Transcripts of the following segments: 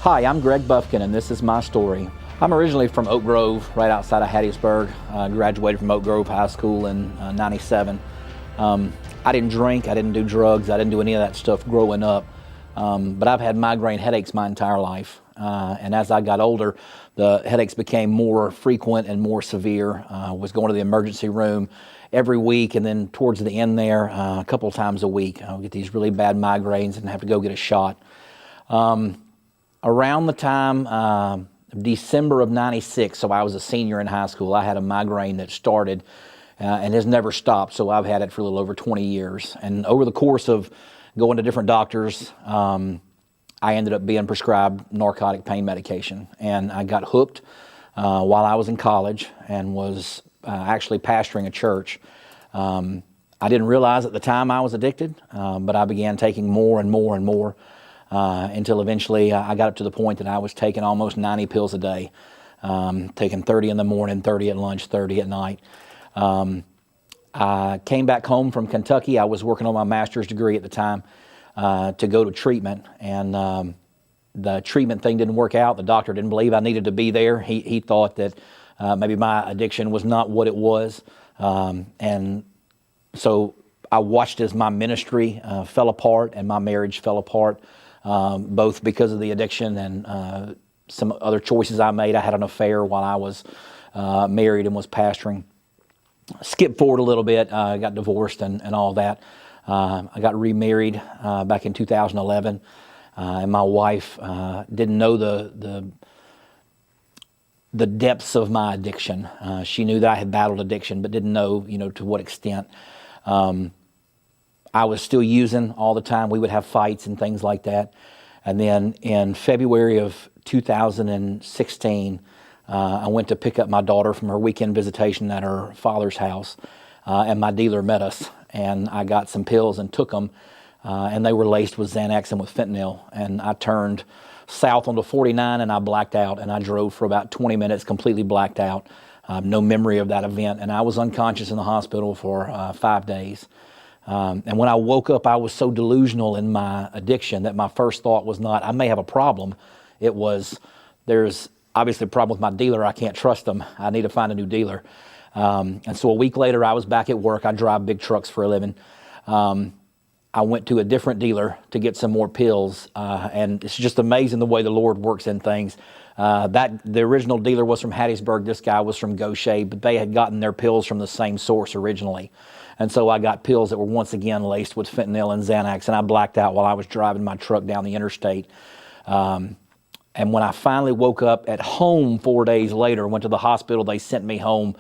Hi, I'm Greg Buffkin, and this is my story. I'm originally from Oak Grove, right outside of Hattiesburg. I graduated from Oak Grove High School in '97. I didn't drink, I didn't do drugs, I didn't do any of that stuff growing up, but I've had migraine headaches my entire life. And as I got older, the headaches became more frequent and more severe. I was going to the emergency room every week, and then towards the end there, a couple of times a week, I would get these really bad migraines and have to go get a shot. Around the time, December of '96, so I was a senior in high school, I had a migraine that started and has never stopped, so I've had it for a little over 20 years. And over the course of going to different doctors, I ended up being prescribed narcotic pain medication. And I got hooked while I was in college and was actually pastoring a church. I didn't realize at the time I was addicted, but I began taking more and more and more until eventually I got up to the point that I was taking almost 90 pills a day, taking 30 in the morning, 30 at lunch, 30 at night. I came back home from Kentucky. I was working on my master's degree at the time to go to treatment, and the treatment thing didn't work out. The doctor didn't believe I needed to be there. He thought that maybe my addiction was not what it was, and so I watched as my ministry fell apart and my marriage fell apart, both because of the addiction and some other choices I made. I had an affair while I was married and was pastoring. Skip forward a little bit, I got divorced and all that. I got remarried back in 2011, and my wife didn't know the depths of my addiction. She knew that I had battled addiction, but didn't know, to what extent. I was still using all the time. We would have fights and things like that. And then in February of 2016, I went to pick up my daughter from her weekend visitation at her father's house, and my dealer met us, and I got some pills and took them, and they were laced with Xanax and with fentanyl, and I turned south onto 49 and I blacked out, and I drove for about 20 minutes, completely blacked out, no memory of that event, and I was unconscious in the hospital for 5 days. And when I woke up, I was so delusional in my addiction that my first thought was not, I may have a problem. It was, there's obviously a problem with my dealer. I can't trust them. I need to find a new dealer. And so a week later, I was back at work. I drive big trucks for a living. I went to a different dealer to get some more pills. And it's just amazing the way the Lord works in things. The original dealer was from Hattiesburg. This guy was from Gaucher, but they had gotten their pills from the same source originally. And so I got pills that were once again laced with fentanyl and Xanax, and I blacked out while I was driving my truck down the interstate. And when I finally woke up at home 4 days later, went to the hospital, they sent me home.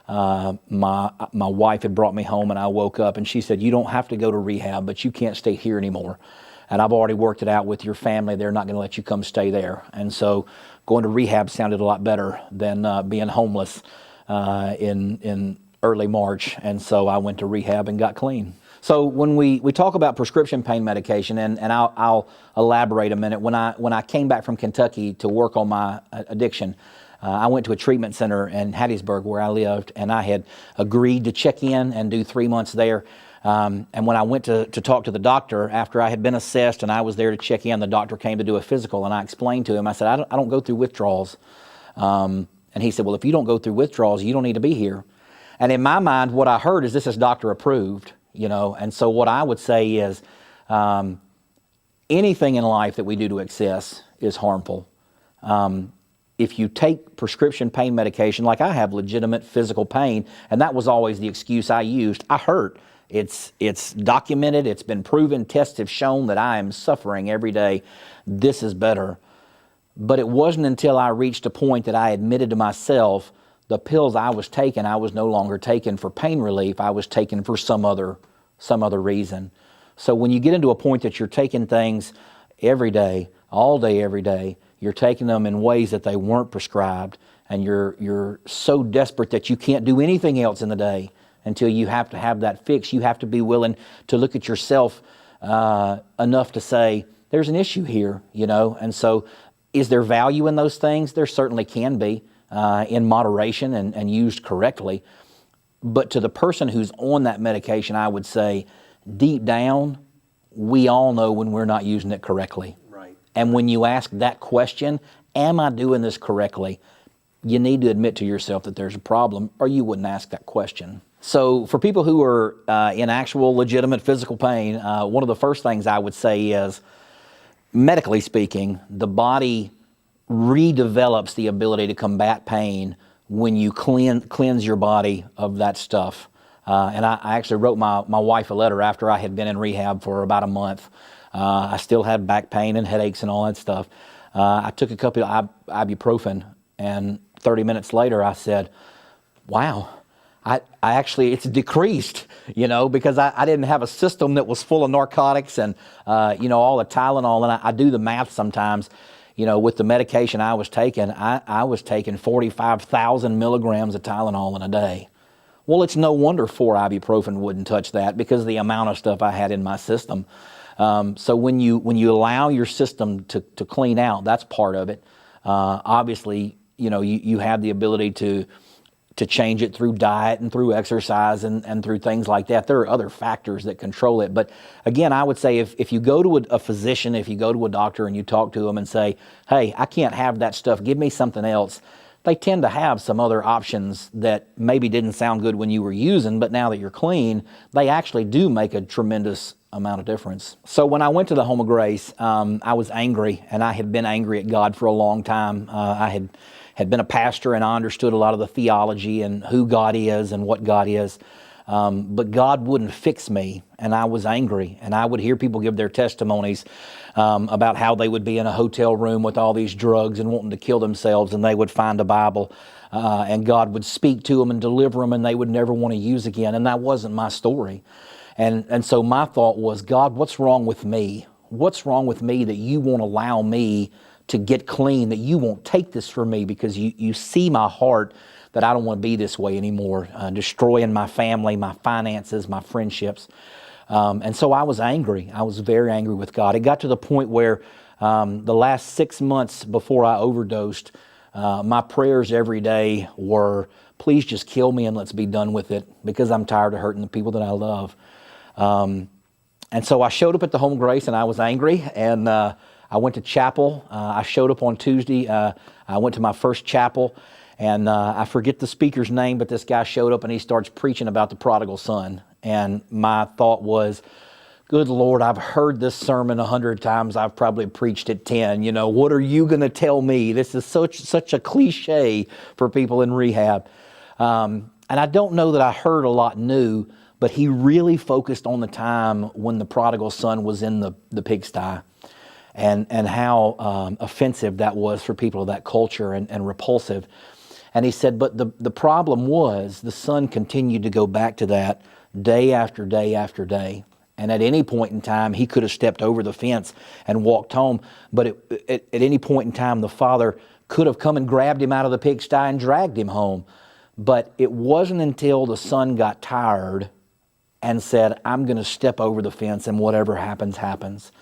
My wife had brought me home, and I woke up, and she said, "You don't have to go to rehab, but you can't stay here anymore. And I've already worked it out with your family. They're not going to let you come stay there." And so going to rehab sounded a lot better than being homeless in early March. And so I went to rehab and got clean. So when we talk about prescription pain medication, and I'll elaborate a minute. When I came back from Kentucky to work on my addiction, I went to a treatment center in Hattiesburg where I lived, and I had agreed to check in and do 3 months there. And when I went to talk to the doctor, after I had been assessed and I was there to check in, the doctor came to do a physical, and I explained to him, I said, I don't go through withdrawals. And he said, "Well, if you don't go through withdrawals, you don't need to be here." And in my mind, what I heard is this is doctor approved, and so what I would say is anything in life that we do to excess is harmful. If you take prescription pain medication, like I have legitimate physical pain, and that was always the excuse I used, I hurt. It's documented, it's been proven, tests have shown that I am suffering every day. This is better. But it wasn't until I reached a point that I admitted to myself the pills I was taking, I was no longer taking for pain relief. I was taking for some other reason. So when you get into a point that you're taking things every day, all day, every day, you're taking them in ways that they weren't prescribed, and you're so desperate that you can't do anything else in the day until you have to have that fix. You have to be willing to look at yourself enough to say, there's an issue here, And so is there value in those things? There certainly can be. In moderation and used correctly. But to the person who's on that medication, I would say, deep down, we all know when we're not using it correctly. Right. And when you ask that question, am I doing this correctly? You need to admit to yourself that there's a problem, or you wouldn't ask that question. So for people who are in actual legitimate physical pain, one of the first things I would say is, medically speaking, the body redevelops the ability to combat pain when you cleanse your body of that stuff. And I actually wrote my wife a letter after I had been in rehab for about a month. I still had back pain and headaches and all that stuff. I took a couple of ibuprofen, and 30 minutes later I said, wow, I actually, it's decreased, because I didn't have a system that was full of narcotics and, all the Tylenol. And I do the math sometimes, with the medication I was taking, I was taking 45,000 milligrams of Tylenol in a day. Well, it's no wonder 4 ibuprofen wouldn't touch that, because of the amount of stuff I had in my system. So when you allow your system to clean out, that's part of it. Obviously, you have the ability to change it through diet and through exercise and through things like that. There are other factors that control it. But again, I would say if you go to a physician, if you go to a doctor and you talk to them and say, hey, I can't have that stuff, give me something else, they tend to have some other options that maybe didn't sound good when you were using, but now that you're clean, they actually do make a tremendous amount of difference. So when I went to the Home of Grace, I was angry, and I had been angry at God for a long time. I had been a pastor, and I understood a lot of the theology and who God is and what God is. But God wouldn't fix me, and I was angry. And I would hear people give their testimonies about how they would be in a hotel room with all these drugs and wanting to kill themselves, and they would find a Bible, and God would speak to them and deliver them, and they would never want to use again. And that wasn't my story. And so my thought was, God, what's wrong with me? What's wrong with me that you won't allow me to get clean, that you won't take this from me, because you see my heart that I don't want to be this way anymore, destroying my family, my finances, my friendships. And so I was angry. I was very angry with God. It got to the point where the last 6 months before I overdosed, my prayers every day were, please just kill me and let's be done with it, because I'm tired of hurting the people that I love. And so I showed up at the Home of Grace, and I was angry, and I went to chapel. I showed up on Tuesday. I went to my first chapel, and I forget the speaker's name, but this guy showed up and he starts preaching about the prodigal son. And my thought was, good Lord, I've heard this sermon 100 times. I've probably preached it 10. What are you going to tell me? This is such a cliche for people in rehab. And I don't know that I heard a lot new, but he really focused on the time when the prodigal son was in the pigsty. And how offensive that was for people of that culture, and repulsive. And he said, but the problem was the son continued to go back to that day after day after day. And at any point in time, he could have stepped over the fence and walked home. But at any point in time, the father could have come and grabbed him out of the pigsty and dragged him home. But it wasn't until the son got tired and said, I'm going to step over the fence, and whatever happens, happens.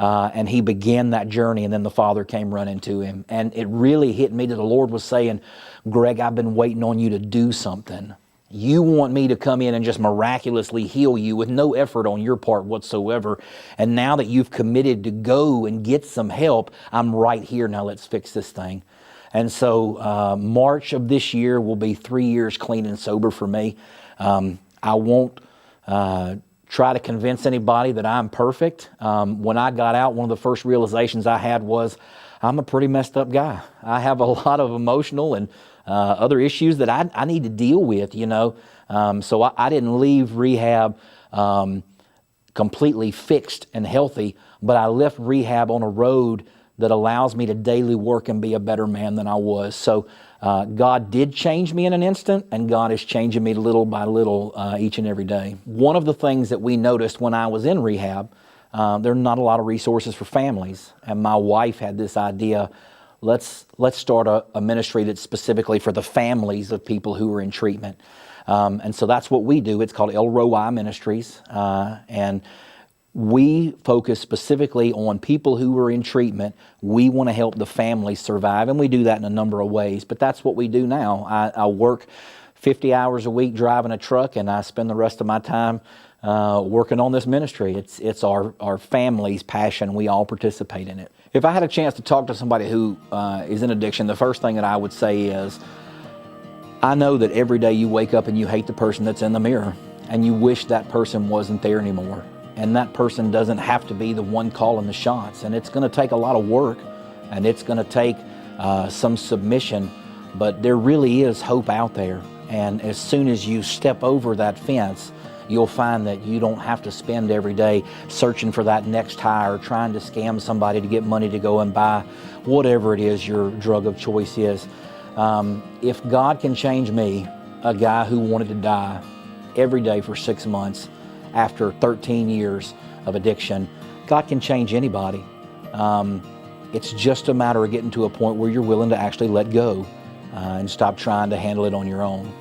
And he began that journey, and then the father came running to him. And it really hit me that the Lord was saying, Greg, I've been waiting on you to do something. You want me to come in and just miraculously heal you with no effort on your part whatsoever. And now that you've committed to go and get some help, I'm right here. Now let's fix this thing. And so March of this year will be 3 years clean and sober for me. I won't try to convince anybody that I'm perfect. When I got out, one of the first realizations I had was I'm a pretty messed up guy. I have a lot of emotional and other issues that I need to deal with, So I didn't leave rehab completely fixed and healthy, but I left rehab on a road that allows me to daily work and be a better man than I was. So God did change me in an instant, and God is changing me little by little each and every day. One of the things that we noticed when I was in rehab, there are not a lot of resources for families. And my wife had this idea, let's start a ministry that's specifically for the families of people who are in treatment. And so that's what we do. It's called El Roi Ministries. And we focus specifically on people who are in treatment. We want to help the families survive, and we do that in a number of ways. But that's what we do now. I work 50 hours a week driving a truck, and I spend the rest of my time working on this ministry. It's our family's passion. We all participate in it. If I had a chance to talk to somebody who is in addiction, the first thing that I would say is, I know that every day you wake up and you hate the person that's in the mirror, and you wish that person wasn't there anymore. And that person doesn't have to be the one calling the shots. And it's going to take a lot of work, and it's going to take some submission, but there really is hope out there. And as soon as you step over that fence, you'll find that you don't have to spend every day searching for that next high or trying to scam somebody to get money to go and buy whatever it is your drug of choice is. If God can change me, a guy who wanted to die every day for 6 months after 13 years of addiction, God can change anybody. It's just a matter of getting to a point where you're willing to actually let go and stop trying to handle it on your own.